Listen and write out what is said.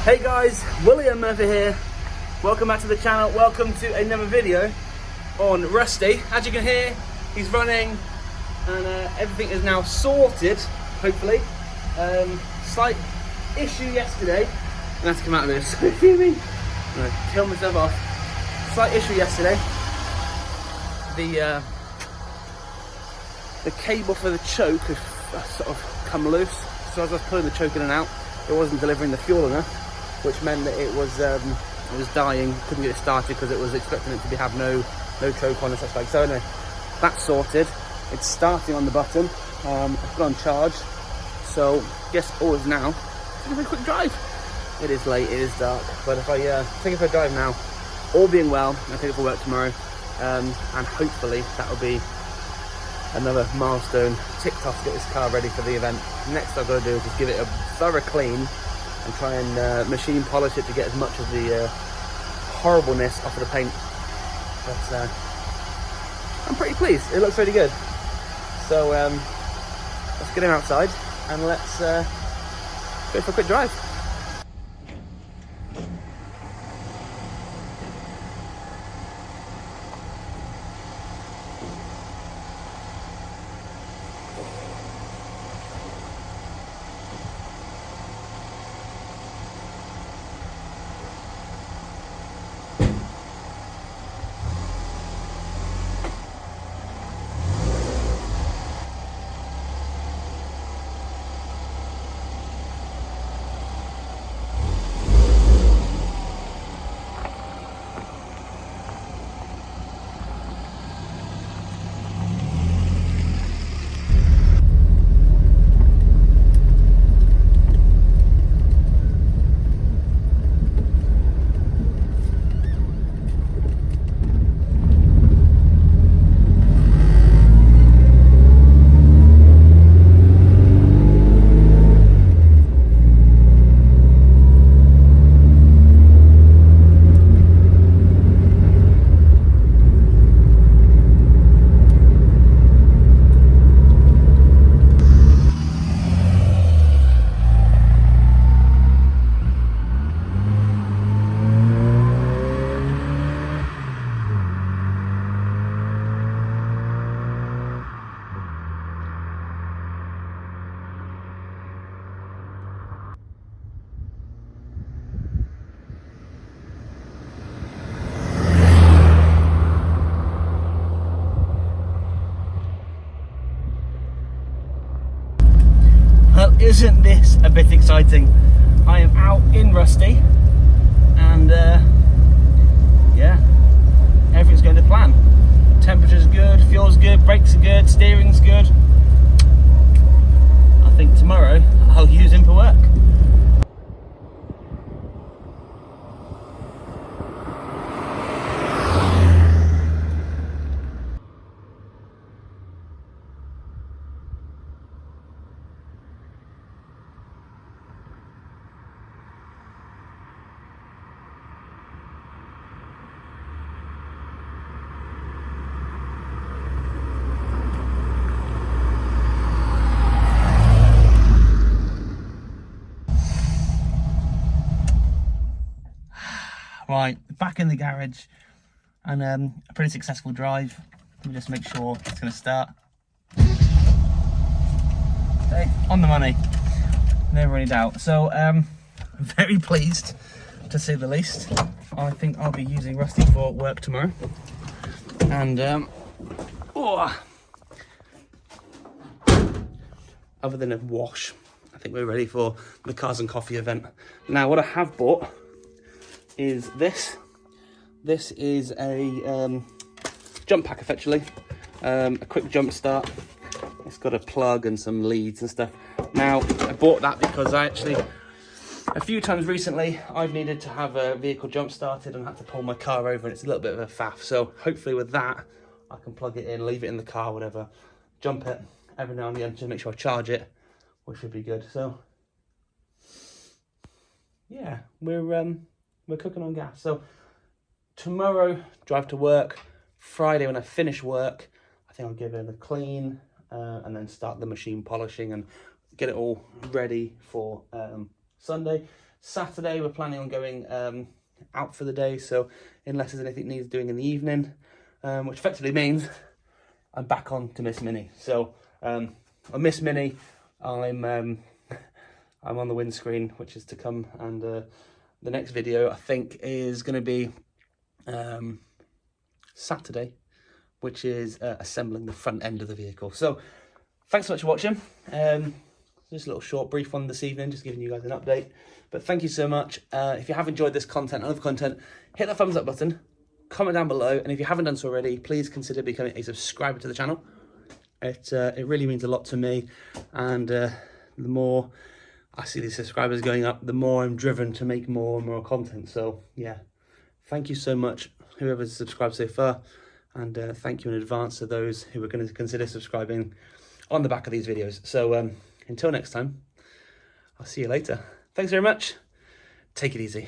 Hey guys, William Murfitt here. Welcome back to the channel. Welcome to another video on Rusty. As you can hear, he's running and everything is now sorted, hopefully. Slight issue yesterday. I'm gonna have to come out of this. I'm gonna kill myself off. Slight issue yesterday. The cable for the choke has sort of come loose. So as I was pulling the choke in and out, it wasn't delivering the fuel enough, which meant that it was dying. Couldn't get it started because it was expecting it to have no choke on and such like. So anyway, that's sorted. It's starting on the button. It's got on charge. So guess all is now. Give it a quick drive. It is late. It is dark. But if I take it for a drive now, all being well, I'll take it for work tomorrow, and hopefully that will be another milestone ticked off to get this car ready for the event. Next I've got to do is just give it a thorough clean and try and machine polish it to get as much of the horribleness off of the paint. But I'm pretty pleased. It looks really good. So let's get him outside and let's go for a quick drive. Well, isn't this a bit exciting? I am out in Rusty and yeah, everything's going to plan. Temperature's good, fuel's good, brakes are good, steering's good. I think tomorrow I'll use him for work. Right, back in the garage and a pretty successful drive. Let me just make sure it's going to start. Okay, on the money, never any doubt. So I'm very pleased, to say the least. I think I'll be using Rusty for work tomorrow. And other than a wash, I think we're ready for the Cars and Coffee event. Now, what I have bought is this. This is a jump pack, effectively. A quick jump start. It's got a plug and some leads and stuff. Now, I bought that because a few times recently, I've needed to have a vehicle jump started and had to pull my car over, and it's a little bit of a faff. So hopefully with that, I can plug it in, leave it in the car, whatever, jump it every now and again to make sure I charge it, which should be good. So yeah, we're cooking on gas. So tomorrow, drive to work. Friday, when I finish work, I think I'll give it a clean and then start the machine polishing and get it all ready for Sunday. Saturday we're planning on going out for the day, so unless there's anything needs doing in the evening, which effectively means I'm back on to Miss Minnie. So on Miss Minnie, I'm on the windscreen, which is to come, and the next video I think is going to be Saturday, which is assembling the front end of the vehicle. So thanks so much for watching. Just a little short brief one this evening, just giving you guys an update. But thank you so much. If you have enjoyed this content and other content, hit that thumbs up button, comment down below, and if you haven't done so already, please consider becoming a subscriber to the channel. It really means a lot to me, and the more I see these subscribers going up, the more I'm driven to make more and more content. So yeah, thank you so much, whoever's subscribed so far, and thank you in advance to those who are going to consider subscribing on the back of these videos. So until next time, I'll see you later. Thanks very much. Take it easy.